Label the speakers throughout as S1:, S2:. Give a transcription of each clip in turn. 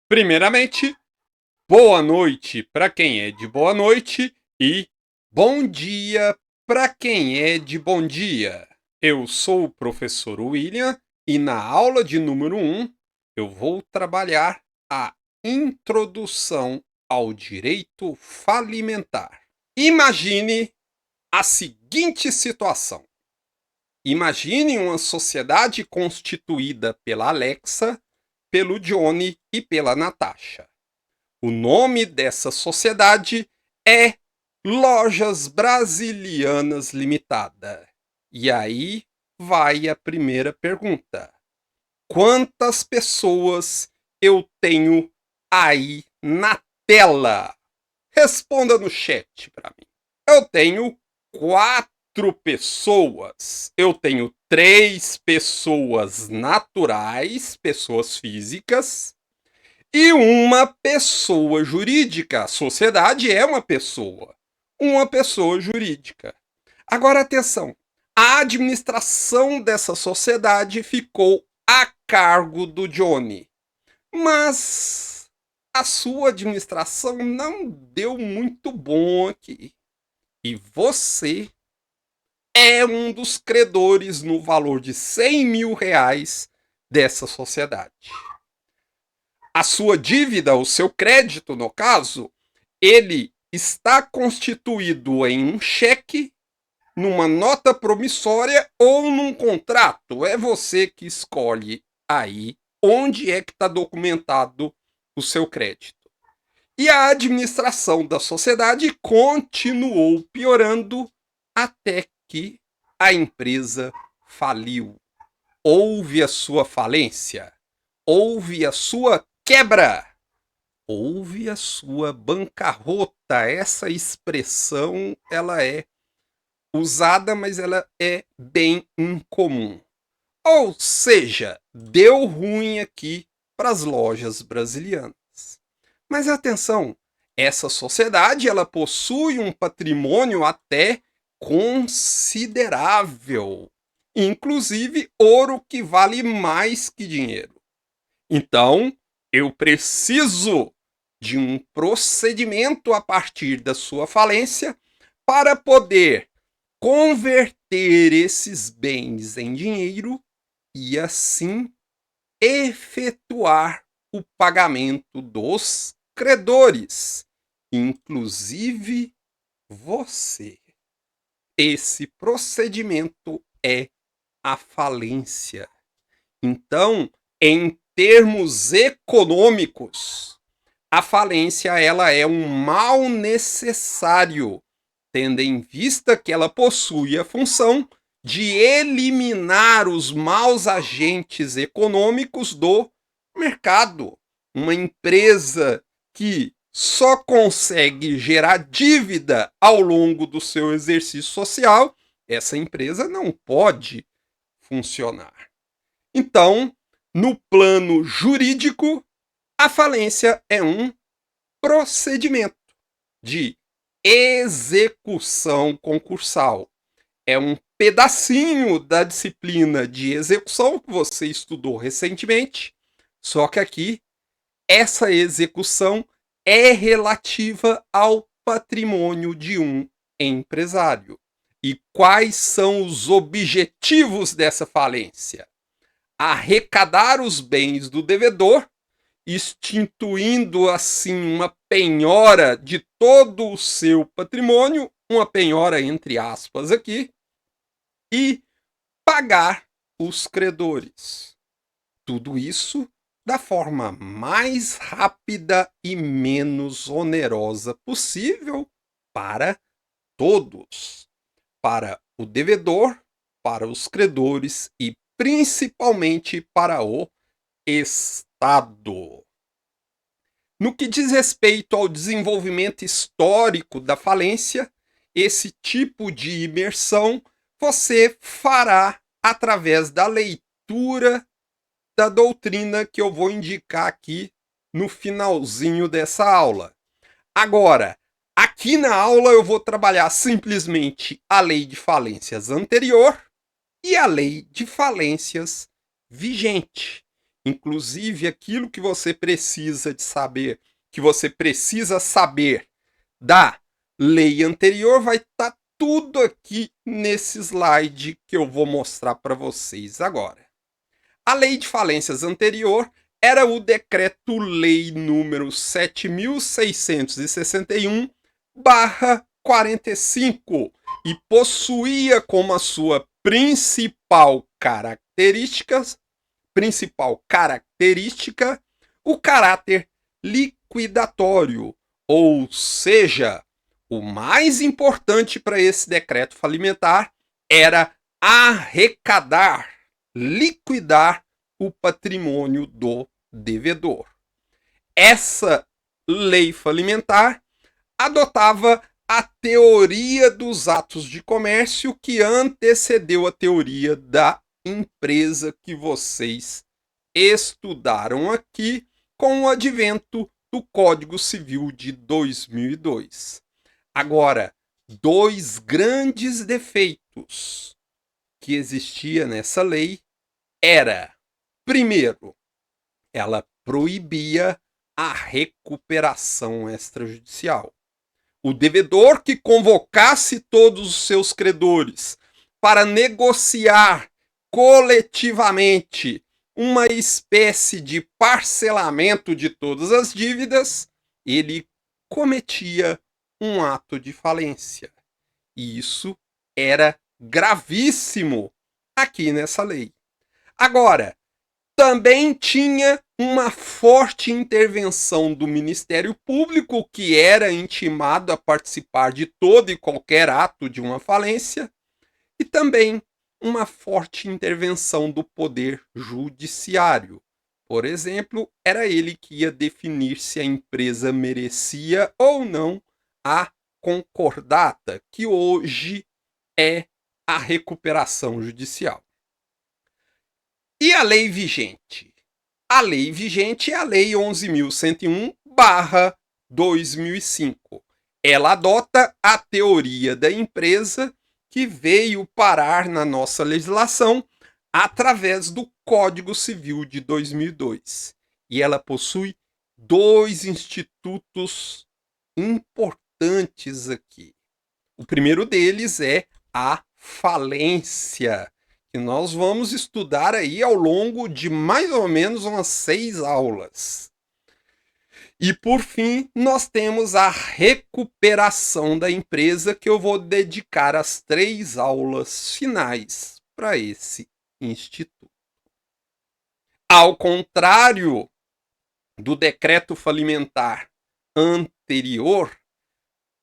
S1: Primeiramente, boa noite para quem é de boa noite e bom dia para quem é de bom dia. Eu sou o professor William e na aula de número 1 eu vou trabalhar a introdução ao direito falimentar. Imagine a seguinte situação. Imagine uma sociedade constituída pela Alexa, pelo Johnny e pela Natasha. O nome dessa sociedade é Lojas Brasilianas Limitada. E aí vai a primeira pergunta. Quantas pessoas eu tenho aí na tela? Responda no chat para mim. Eu tenho 4 pessoas. Eu tenho 3 pessoas naturais, pessoas físicas, e uma pessoa jurídica. A sociedade é uma pessoa jurídica. Agora atenção, a administração dessa sociedade ficou a cargo do Johnny, mas a sua administração não deu muito bom aqui. E você é um dos credores no valor de R$ 100.000 dessa sociedade. A sua dívida, o seu crédito, no caso, ele está constituído em um cheque, numa nota promissória ou num contrato. É você que escolhe aí onde é que está documentado o seu crédito. E a administração da sociedade continuou piorando até que a empresa faliu. Houve a sua falência. Houve a sua quebra. Houve a sua bancarrota. Essa expressão, ela é usada, mas ela é bem incomum. Ou seja, deu ruim aqui para as lojas brasilianas. Mas atenção, essa sociedade ela possui um patrimônio até considerável, inclusive ouro que vale mais que dinheiro. Então, eu preciso de um procedimento a partir da sua falência para poder converter esses bens em dinheiro e assim efetuar o pagamento dos credores, inclusive você. Esse procedimento é a falência. Então, em termos econômicos, a falência ela é um mal necessário, tendo em vista que ela possui a função de eliminar os maus agentes econômicos do mercado. Uma empresa que só consegue gerar dívida ao longo do seu exercício social, essa empresa não pode funcionar. Então, no plano jurídico, a falência é um procedimento de execução concursal. É um pedacinho da disciplina de execução que você estudou recentemente, só que aqui essa execução é relativa ao patrimônio de um empresário. E quais são os objetivos dessa falência? Arrecadar os bens do devedor, instituindo assim uma penhora de todo o seu patrimônio, uma penhora entre aspas aqui, e pagar os credores. Tudo isso da forma mais rápida e menos onerosa possível para todos, para o devedor, para os credores e principalmente para o Estado. No que diz respeito ao desenvolvimento histórico da falência, esse tipo de imersão você fará através da leitura da doutrina que eu vou indicar aqui no finalzinho dessa aula. Agora, aqui na aula eu vou trabalhar simplesmente a lei de falências anterior e a lei de falências vigente. inclusive aquilo que você precisa de saber, que você precisa saber da lei anterior, vai estar tudo aqui nesse slide que eu vou mostrar para vocês agora. A lei de falências anterior era o Decreto-Lei número 7.661/45 e possuía como a sua principal característica o caráter liquidatório, ou seja, o mais importante para esse decreto falimentar era arrecadar, liquidar o patrimônio do devedor. Essa lei falimentar adotava a teoria dos atos de comércio que antecedeu a teoria da empresa que vocês estudaram aqui com o advento do Código Civil de 2002. Agora, dois grandes defeitos que existia nessa lei era, primeiro, ela proibia a recuperação extrajudicial. O devedor que convocasse todos os seus credores para negociar coletivamente uma espécie de parcelamento de todas as dívidas, ele cometia um ato de falência. E isso era gravíssimo aqui nessa lei. Agora, também tinha uma forte intervenção do Ministério Público, que era intimado a participar de todo e qualquer ato de uma falência, e também uma forte intervenção do Poder Judiciário. Por exemplo, era ele que ia definir se a empresa merecia ou não a concordata, que hoje é a recuperação judicial. E a lei vigente? A lei vigente é a Lei 11.101/2005. Ela adota a teoria da empresa que veio parar na nossa legislação através do Código Civil de 2002. E ela possui dois institutos importantes aqui. O primeiro deles é a falência, que nós vamos estudar aí ao longo de mais ou menos umas 6 aulas. E por fim, nós temos a recuperação da empresa, que eu vou dedicar as 3 aulas finais para esse instituto. Ao contrário do decreto falimentar anterior,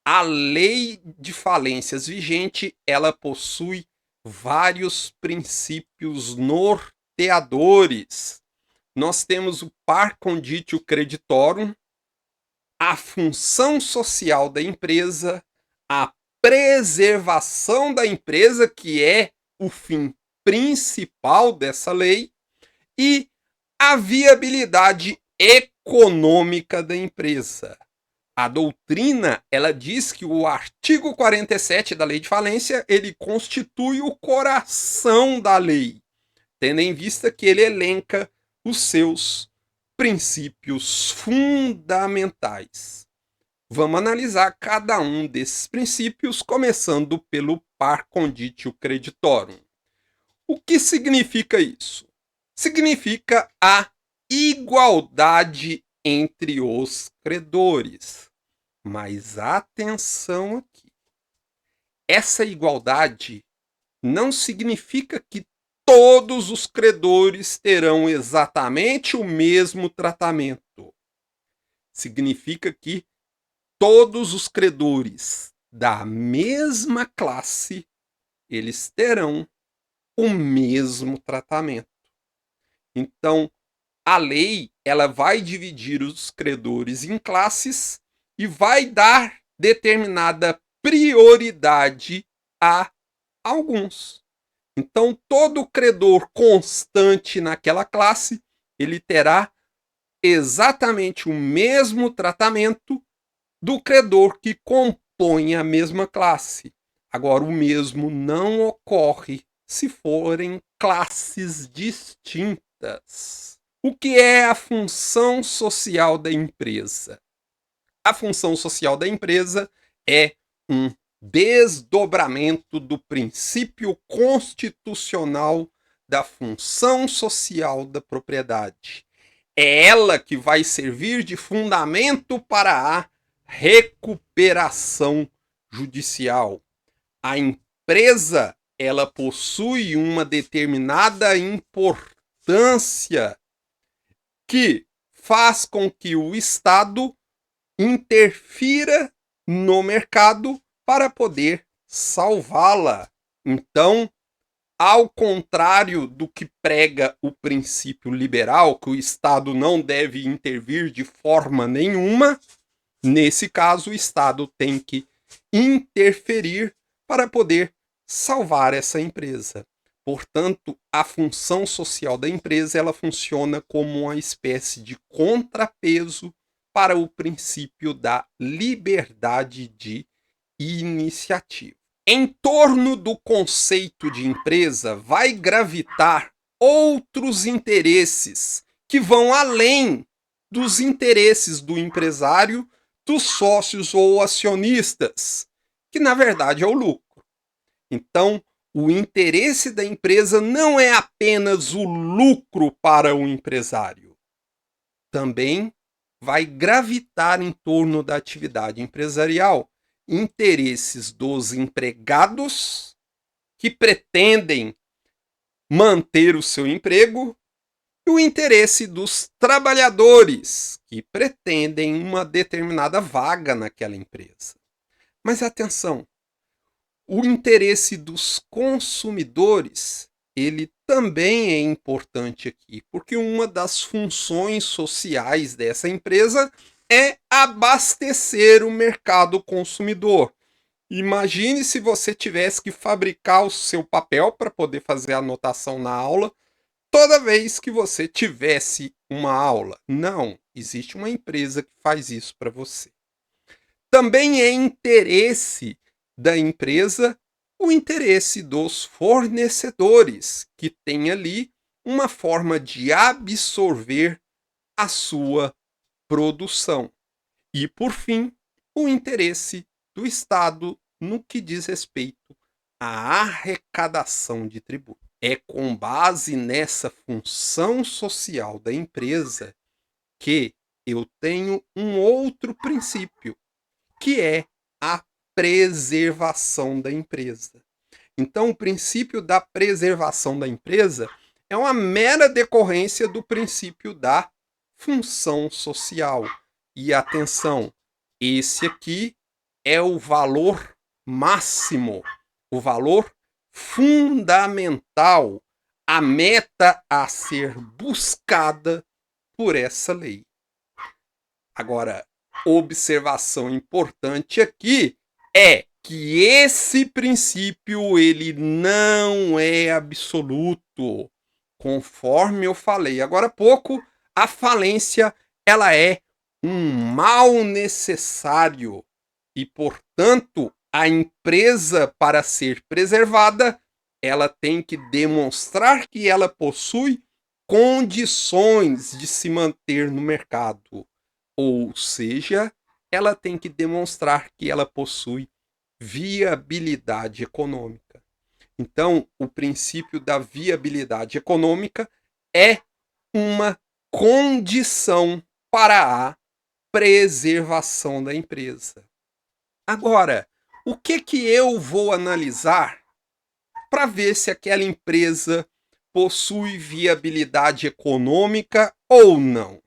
S1: a lei de falências vigente, ela possui vários princípios norteadores. Nós temos o par conditio creditorum, a função social da empresa, a preservação da empresa, que é o fim principal dessa lei, e a viabilidade econômica da empresa. A doutrina, ela diz que o artigo 47 da Lei de Falência, ele constitui o coração da lei, tendo em vista que ele elenca os seus princípios fundamentais. Vamos analisar cada um desses princípios, começando pelo par conditio creditorum. O que significa isso? Significa a igualdade entre os credores. Mas atenção aqui. Essa igualdade não significa que todos os credores terão exatamente o mesmo tratamento. Significa que todos os credores da mesma classe, eles terão o mesmo tratamento. Então, a lei, ela vai dividir os credores em classes e vai dar determinada prioridade a alguns. Então, todo credor constante naquela classe, ele terá exatamente o mesmo tratamento do credor que compõe a mesma classe. Agora, o mesmo não ocorre se forem classes distintas. O que é a função social da empresa? A função social da empresa é um desdobramento do princípio constitucional da função social da propriedade. É ela que vai servir de fundamento para a recuperação judicial. A empresa, ela possui uma determinada importância que faz com que o Estado interfira no mercado para poder salvá-la. Então, ao contrário do que prega o princípio liberal, que o Estado não deve intervir de forma nenhuma, nesse caso o Estado tem que interferir para poder salvar essa empresa. Portanto, a função social da empresa, ela funciona como uma espécie de contrapeso para o princípio da liberdade de iniciativa. Em torno do conceito de empresa vai gravitar outros interesses que vão além dos interesses do empresário, dos sócios ou acionistas, que na verdade é o lucro. Então, o interesse da empresa não é apenas o lucro para o empresário. Também vai gravitar em torno da atividade empresarial interesses dos empregados que pretendem manter o seu emprego e o interesse dos trabalhadores que pretendem uma determinada vaga naquela empresa. Mas atenção, o interesse dos consumidores, ele também é importante aqui, porque uma das funções sociais dessa empresa é abastecer o mercado consumidor. Imagine se você tivesse que fabricar o seu papel para poder fazer a anotação na aula toda vez que você tivesse uma aula. Não, existe uma empresa que faz isso para você. Também é interesse da empresa o interesse dos fornecedores, que tem ali uma forma de absorver a sua produção. E, por fim, o interesse do Estado no que diz respeito à arrecadação de tributos. É com base nessa função social da empresa que eu tenho um outro princípio, que é a preservação da empresa. Então, o princípio da preservação da empresa é uma mera decorrência do princípio da função social. E atenção, esse aqui é o valor máximo, o valor fundamental, a meta a ser buscada por essa lei. Agora, observação importante aqui é que esse princípio ele não é absoluto. Conforme eu falei agora há pouco, a falência ela é um mal necessário e, portanto, a empresa, para ser preservada, ela tem que demonstrar que ela possui condições de se manter no mercado. Ou seja, ela tem que demonstrar que ela possui viabilidade econômica. Então, o princípio da viabilidade econômica é uma condição para a preservação da empresa. Agora, o que eu vou analisar para ver se aquela empresa possui viabilidade econômica ou não?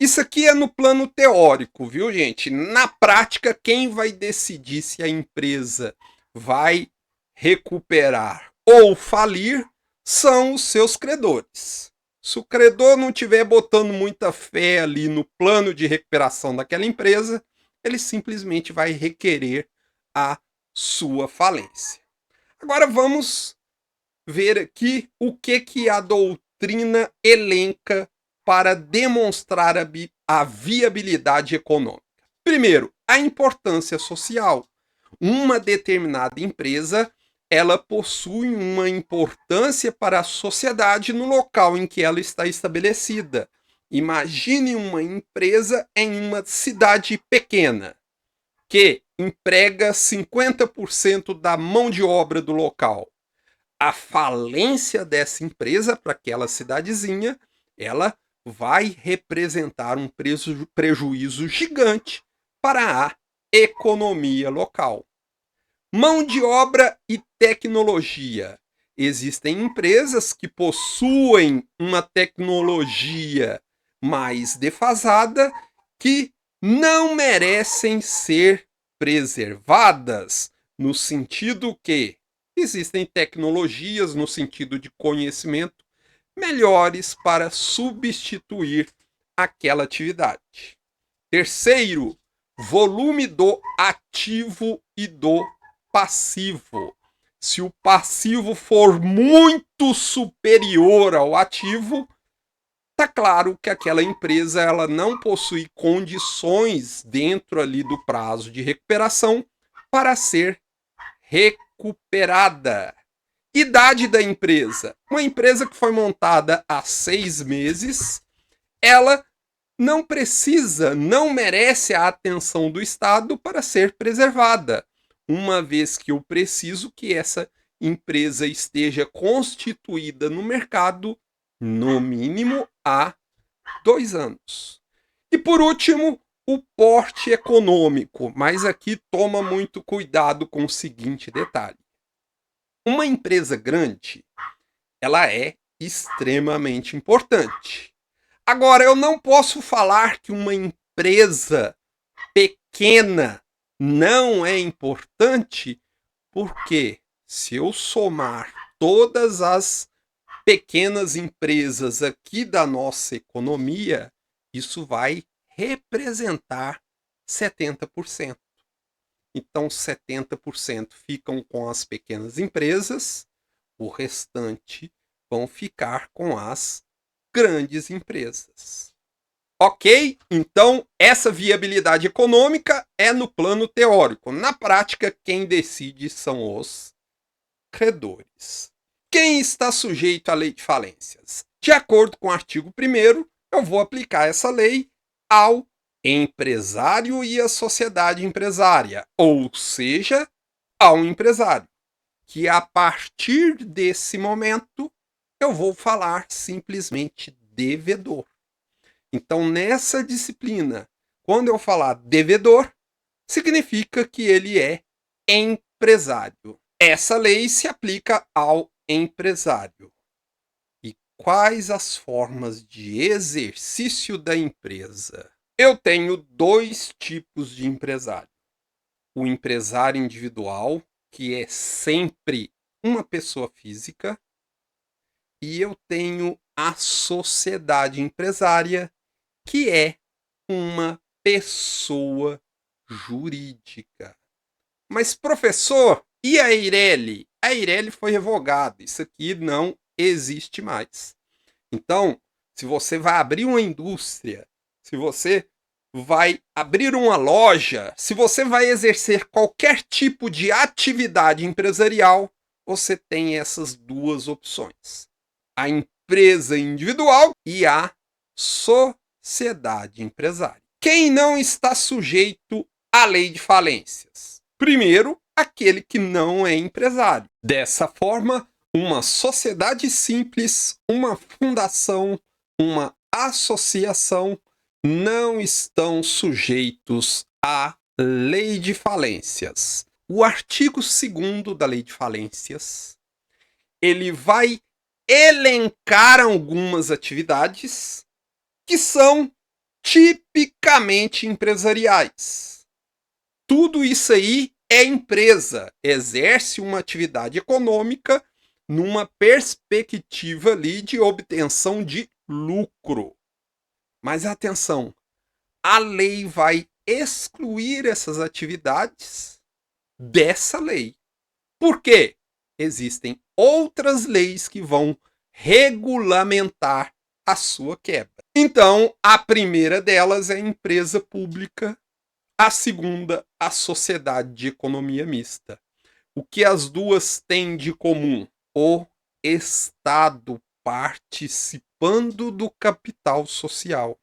S1: Isso aqui é no plano teórico, viu, gente? Na prática, quem vai decidir se a empresa vai recuperar ou falir são os seus credores. Se o credor não estiver botando muita fé ali no plano de recuperação daquela empresa, ele simplesmente vai requerer a sua falência. Agora vamos ver aqui o que a doutrina elenca para demonstrar a viabilidade econômica. Primeiro, a importância social. Uma determinada empresa ela possui uma importância para a sociedade no local em que ela está estabelecida. Imagine uma empresa em uma cidade pequena, que emprega 50% da mão de obra do local. A falência dessa empresa para aquela cidadezinha, ela vai representar um prejuízo gigante para a economia local. Mão de obra e tecnologia. Existem empresas que possuem uma tecnologia mais defasada que não merecem ser preservadas, no sentido que existem tecnologias, no sentido de conhecimento, melhores para substituir aquela atividade. Terceiro, volume do ativo e do passivo. Se o passivo for muito superior ao ativo, tá claro que aquela empresa ela não possui condições dentro ali do prazo de recuperação para ser recuperada. Idade da empresa. Uma empresa que foi montada há 6 meses, ela não precisa, não merece a atenção do Estado para ser preservada, uma vez que eu preciso que essa empresa esteja constituída no mercado no mínimo há 2 anos. E por último, o porte econômico, mas aqui toma muito cuidado com o seguinte detalhe. Uma empresa grande, ela é extremamente importante. Agora, eu não posso falar que uma empresa pequena não é importante, porque se eu somar todas as pequenas empresas aqui da nossa economia, isso vai representar 70%. Então, 70% ficam com as pequenas empresas, o restante vão ficar com as grandes empresas. Ok? Então, essa viabilidade econômica é no plano teórico. Na prática, quem decide são os credores. Quem está sujeito à lei de falências? De acordo com o artigo 1º, eu vou aplicar essa lei ao empresário e à sociedade empresária, ou seja, ao empresário, que a partir desse momento eu vou falar simplesmente devedor. Então, nessa disciplina, quando eu falar devedor, significa que ele é empresário. Essa lei se aplica ao empresário. E quais as formas de exercício da empresa? Eu tenho 2 tipos de empresário. O empresário individual, que é sempre uma pessoa física, e eu tenho a sociedade empresária, que é uma pessoa jurídica. Mas, professor, e a Eireli? A Eireli foi revogada. Isso aqui não existe mais. Então, se você vai abrir uma indústria, se você vai abrir uma loja, se você vai exercer qualquer tipo de atividade empresarial, você tem essas 2 opções. A empresa individual e a sociedade empresária. Quem não está sujeito à lei de falências? Primeiro, aquele que não é empresário. Dessa forma, uma sociedade simples, uma fundação, uma associação não estão sujeitos à lei de falências. O artigo 2º da lei de falências, ele vai elencar algumas atividades que são tipicamente empresariais. Tudo isso aí é empresa, exerce uma atividade econômica numa perspectiva ali de obtenção de lucro. Mas atenção, a lei vai excluir essas atividades dessa lei. Por quê? Existem outras leis que vão regulamentar a sua quebra. Então, a primeira delas é a empresa pública, a segunda, a sociedade de economia mista. O que as duas têm de comum? O Estado participando do capital social.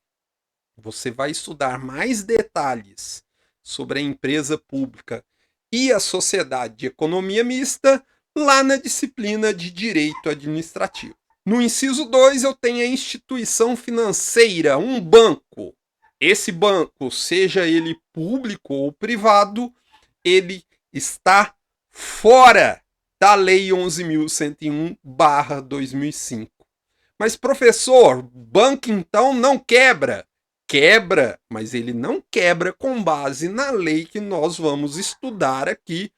S1: Você vai estudar mais detalhes sobre a empresa pública e a sociedade de economia mista lá na disciplina de Direito Administrativo. No inciso 2, eu tenho a instituição financeira, um banco. Esse banco, seja ele público ou privado, ele está fora da Lei 11.101/2005. Mas, professor, banco então não quebra? Quebra, mas ele não quebra com base na lei que nós vamos estudar aqui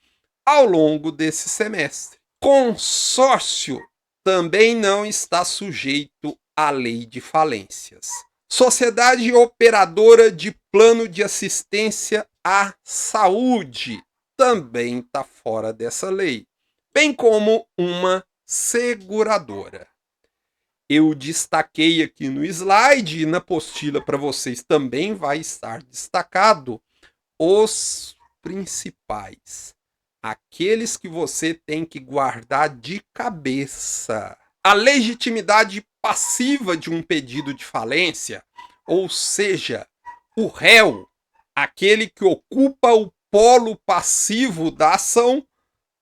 S1: ao longo desse semestre. Consórcio também não está sujeito à lei de falências. Sociedade operadora de plano de assistência à saúde também está fora dessa lei, bem como uma seguradora. Eu destaquei aqui no slide e na apostila para vocês também vai estar destacado os principais, aqueles que você tem que guardar de cabeça. A legitimidade passiva de um pedido de falência, ou seja, o réu, aquele que ocupa o polo passivo da ação,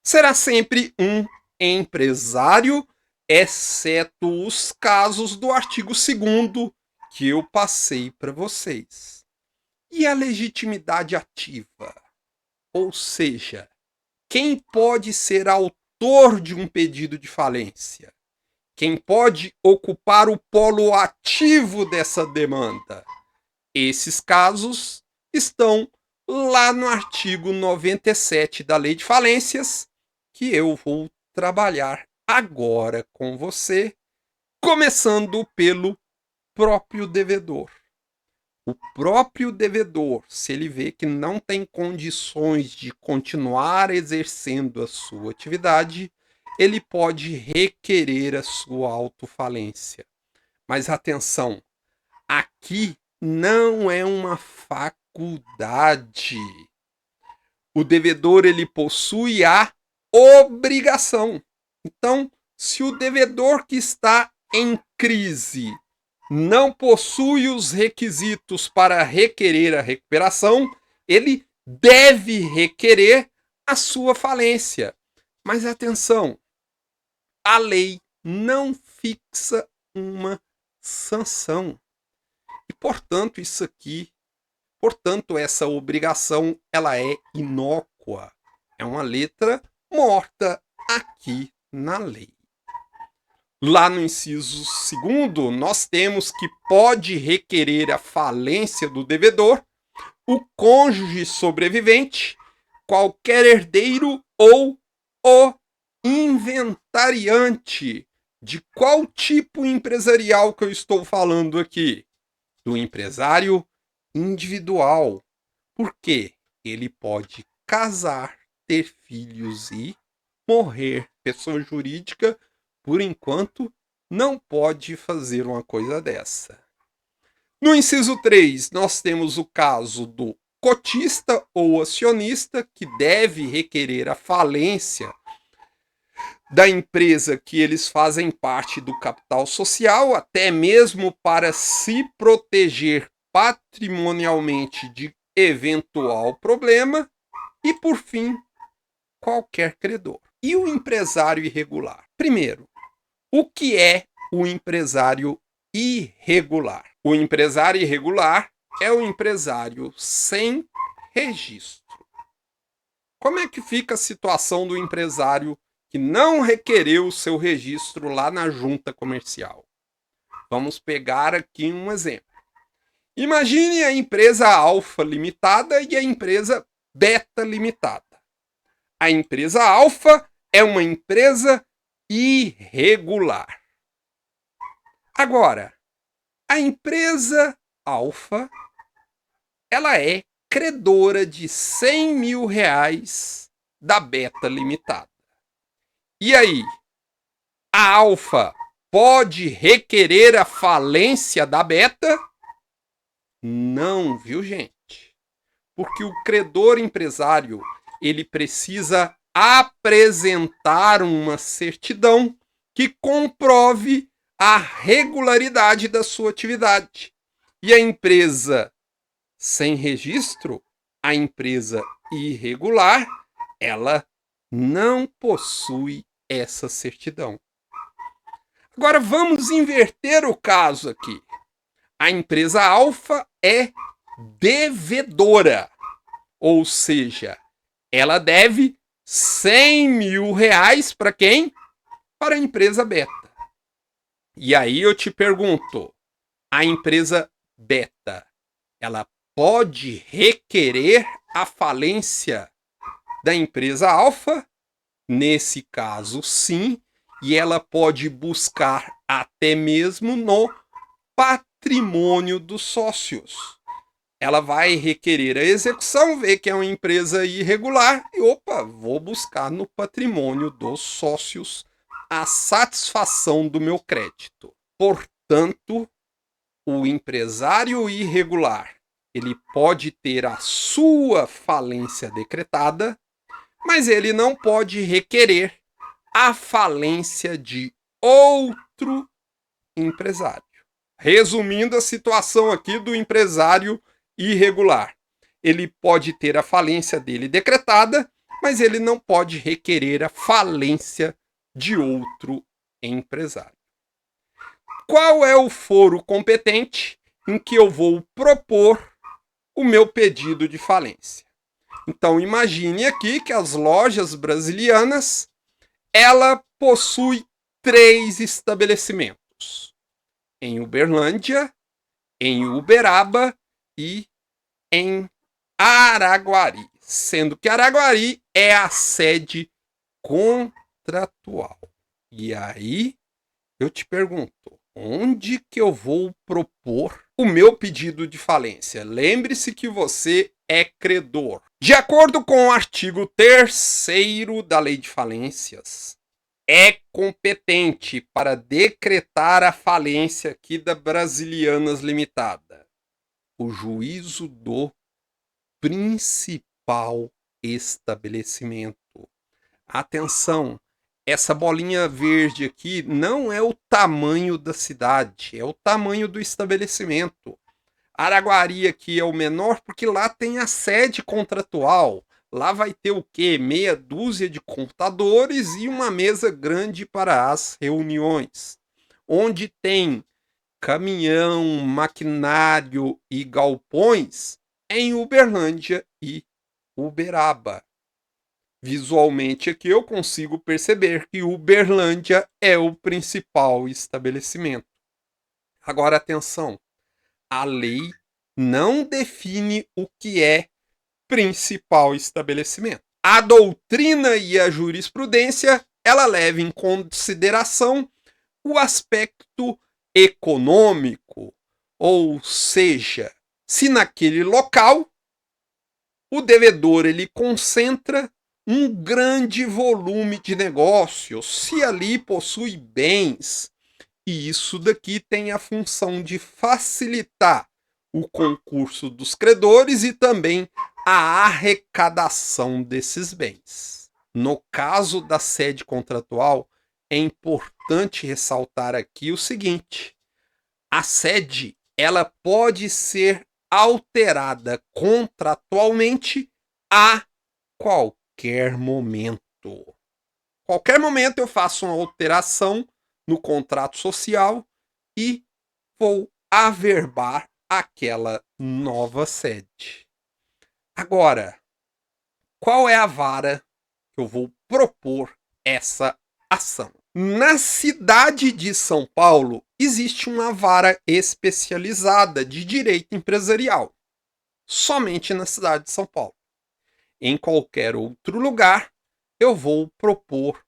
S1: será sempre um empresário, exceto os casos do artigo 2º que eu passei para vocês. E a legitimidade ativa? Ou seja, quem pode ser autor de um pedido de falência? Quem pode ocupar o polo ativo dessa demanda? Esses casos estão lá no artigo 97 da Lei de Falências, que eu vou trabalhar agora com você, começando pelo próprio devedor. O próprio devedor, se ele vê que não tem condições de continuar exercendo a sua atividade, ele pode requerer a sua autofalência. Mas atenção, aqui não é uma faculdade. O devedor ele possui a obrigação. Então, se o devedor que está em crise não possui os requisitos para requerer a recuperação, ele deve requerer a sua falência. Mas atenção, a lei não fixa uma sanção. E, portanto, essa obrigação, ela é inócua. É uma letra morta aqui na lei. Lá no inciso 2º, nós temos que pode requerer a falência do devedor o cônjuge sobrevivente, qualquer herdeiro ou o inventariante. De qual tipo empresarial que eu estou falando aqui? Do empresário individual. Por quê? Ele pode casar, ter filhos e morrer. Pessoa jurídica, por enquanto, não pode fazer uma coisa dessa. No inciso 3, nós temos o caso do cotista ou acionista que deve requerer a falência da empresa que eles fazem parte do capital social, até mesmo para se proteger patrimonialmente de eventual problema. E, por fim, qualquer credor. E o empresário irregular? Primeiro, o que é o empresário irregular? O empresário irregular é o empresário sem registro. Como é que fica a situação do empresário que não requereu o seu registro lá na junta comercial? Vamos pegar aqui um exemplo. Imagine a empresa Alfa Limitada e a empresa Beta Limitada. A empresa Alfa é uma empresa irregular. Agora, a empresa Alfa, ela é credora de 100 mil reais da Beta Limitada. E aí, a Alfa pode requerer a falência da Beta? Não, viu, gente? Porque o credor empresário, ele precisa apresentar uma certidão que comprove a regularidade da sua atividade. E a empresa sem registro, a empresa irregular, ela não possui essa certidão. Agora vamos inverter o caso aqui. A empresa alfa é devedora, ou seja, ela deve 100 mil reais para quem? Para a empresa beta. E aí eu te pergunto, a empresa beta, ela pode requerer a falência da empresa alfa? Nesse caso, sim, e ela pode buscar até mesmo no patrimônio dos sócios. Ela vai requerer a execução, ver que é uma empresa irregular e, opa, vou buscar no patrimônio dos sócios a satisfação do meu crédito. Portanto, o empresário irregular, ele pode ter a sua falência decretada, mas ele não pode requerer a falência de outro empresário. Resumindo a situação aqui do empresário irregular. Ele pode ter a falência dele decretada, mas ele não pode requerer a falência de outro empresário. Qual é o foro competente em que eu vou propor o meu pedido de falência? Então imagine aqui que as lojas brasilianas, ela possui 3 estabelecimentos. Em Uberlândia, em Uberaba e em Araguari. Sendo que Araguari é a sede contratual. E aí, eu te pergunto, onde que eu vou propor o meu pedido de falência? Lembre-se que você é credor. De acordo com o artigo 3º da Lei de Falências, é competente para decretar a falência aqui da Brasilianas Limitada o juízo do principal estabelecimento. Atenção, essa bolinha verde aqui não é o tamanho da cidade, é o tamanho do estabelecimento. Araguari aqui é o menor porque lá tem a sede contratual. Lá vai ter o quê? Meia dúzia de computadores e uma mesa grande para as reuniões. Onde tem caminhão, maquinário e galpões em Uberlândia e Uberaba. Visualmente aqui eu consigo perceber que Uberlândia é o principal estabelecimento. Agora atenção, a lei não define o que é principal estabelecimento. A doutrina e a jurisprudência, ela leva em consideração o aspecto econômico, ou seja, se naquele local o devedor ele concentra um grande volume de negócios, se ali possui bens, e isso daqui tem a função de facilitar o concurso dos credores e também a arrecadação desses bens. No caso da sede contratual, é importante ressaltar aqui o seguinte: a sede ela pode ser alterada contratualmente a qualquer momento. Qualquer momento eu faço uma alteração no contrato social e vou averbar aquela nova sede. Agora, qual é a vara que eu vou propor essa ação? Na cidade de São Paulo, existe uma vara especializada de direito empresarial. Somente na cidade de São Paulo. Em qualquer outro lugar, eu vou propor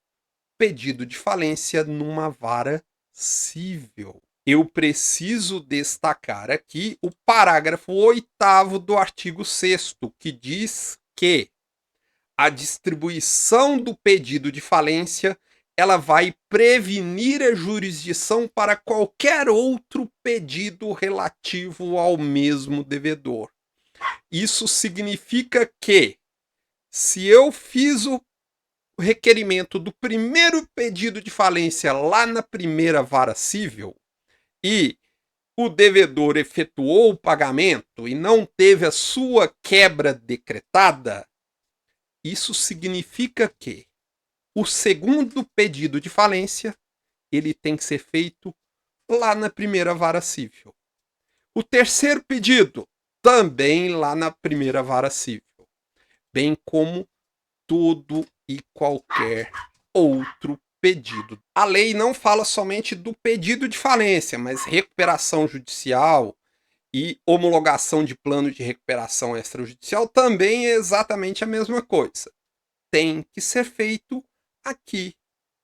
S1: pedido de falência numa vara civil. Eu preciso destacar aqui o parágrafo 8º do artigo 6º, que diz que a distribuição do pedido de falência ela vai prevenir a jurisdição para qualquer outro pedido relativo ao mesmo devedor. Isso significa que, se eu fiz o o requerimento do primeiro pedido de falência lá na primeira vara civil e o devedor efetuou o pagamento e não teve a sua quebra decretada, isso significa que o segundo pedido de falência ele tem que ser feito lá na primeira vara civil. O terceiro pedido, também lá na primeira vara civil, bem como todo e qualquer outro pedido. A lei não fala somente do pedido de falência, mas recuperação judicial e homologação de plano de recuperação extrajudicial também é exatamente a mesma coisa. Tem que ser feito aqui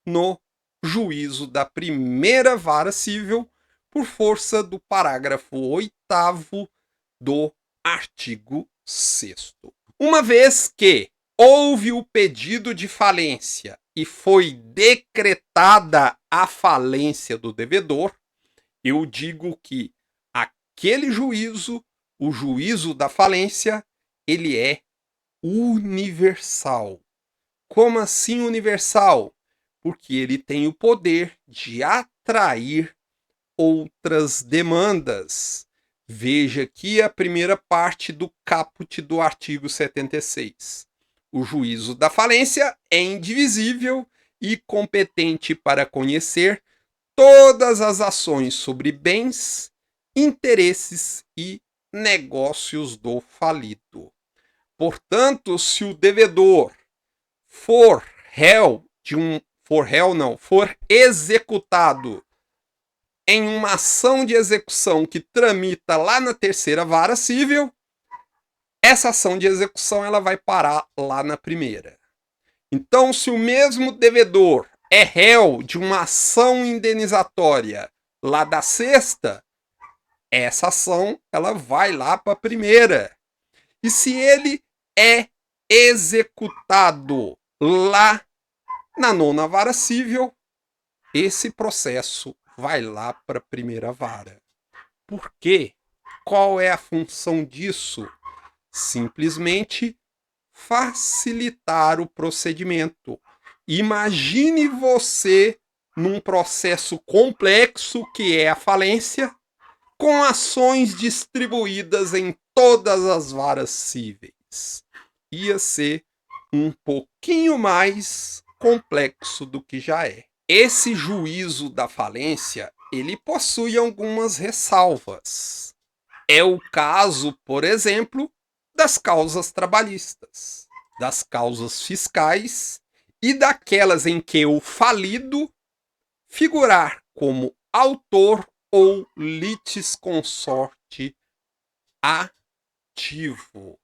S1: no juízo da primeira vara civil por força do parágrafo 8º do artigo 6º. Uma vez que houve o pedido de falência e foi decretada a falência do devedor, eu digo que aquele juízo, o juízo da falência, ele é universal. Como assim universal? Porque ele tem o poder de atrair outras demandas. Veja aqui a primeira parte do caput do artigo 76. O juízo da falência é indivisível e competente para conhecer todas as ações sobre bens, interesses e negócios do falido. Portanto, se o devedor for executado em uma ação de execução que tramita lá na terceira vara civil, essa ação de execução ela vai parar lá na primeira. Então, se o mesmo devedor é réu de uma ação indenizatória lá da sexta, essa ação ela vai lá para a primeira. E se ele é executado lá na nona vara civil, esse processo vai lá para a primeira vara. Por quê? Qual é a função disso? Simplesmente facilitar o procedimento. Imagine você num processo complexo que é a falência, com ações distribuídas em todas as varas cíveis. Ia ser um pouquinho mais complexo do que já é. Esse juízo da falência, ele possui algumas ressalvas. É o caso, por exemplo, das causas trabalhistas, das causas fiscais e daquelas em que o falido figurar como autor ou litisconsorte ativo.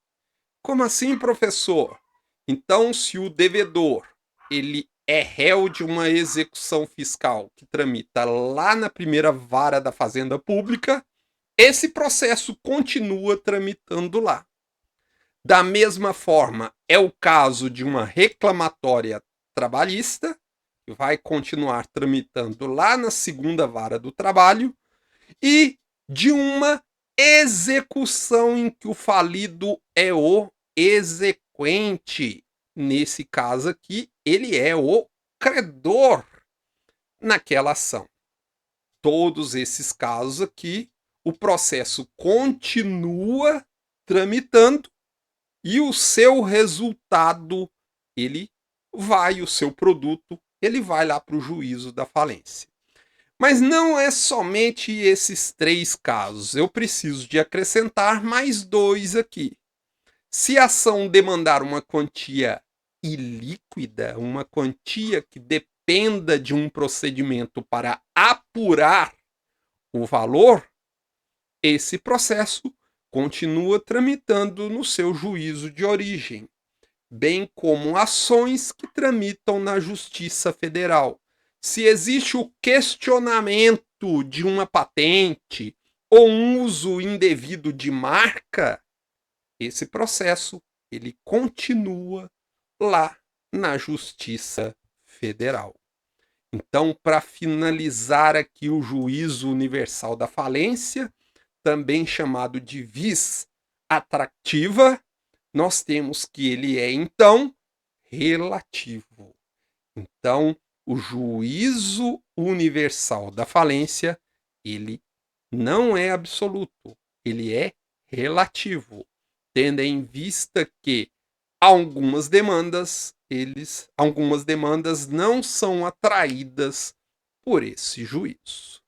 S1: Como assim, professor? Então, se o devedor ele é réu de uma execução fiscal que tramita lá na primeira vara da Fazenda Pública, esse processo continua tramitando lá. Da mesma forma, é o caso de uma reclamatória trabalhista, que vai continuar tramitando lá na segunda vara do trabalho, e de uma execução em que o falido é o exequente. Nesse caso aqui, ele é o credor naquela ação. Todos esses casos aqui, o processo continua tramitando e o seu resultado, o seu produto, ele vai lá para o juízo da falência. Mas não é somente esses 3 casos. Eu preciso de acrescentar mais 2 aqui. Se a ação demandar uma quantia ilíquida, uma quantia que dependa de um procedimento para apurar o valor, esse processo continua tramitando no seu juízo de origem, bem como ações que tramitam na Justiça Federal. Se existe o questionamento de uma patente ou um uso indevido de marca, esse processo ele continua lá na Justiça Federal. Então, para finalizar aqui o juízo universal da falência, também chamado de vis atractiva, nós temos que ele é, então, relativo. Então, o juízo universal da falência, ele não é absoluto, ele é relativo, tendo em vista que algumas demandas não são atraídas por esse juízo.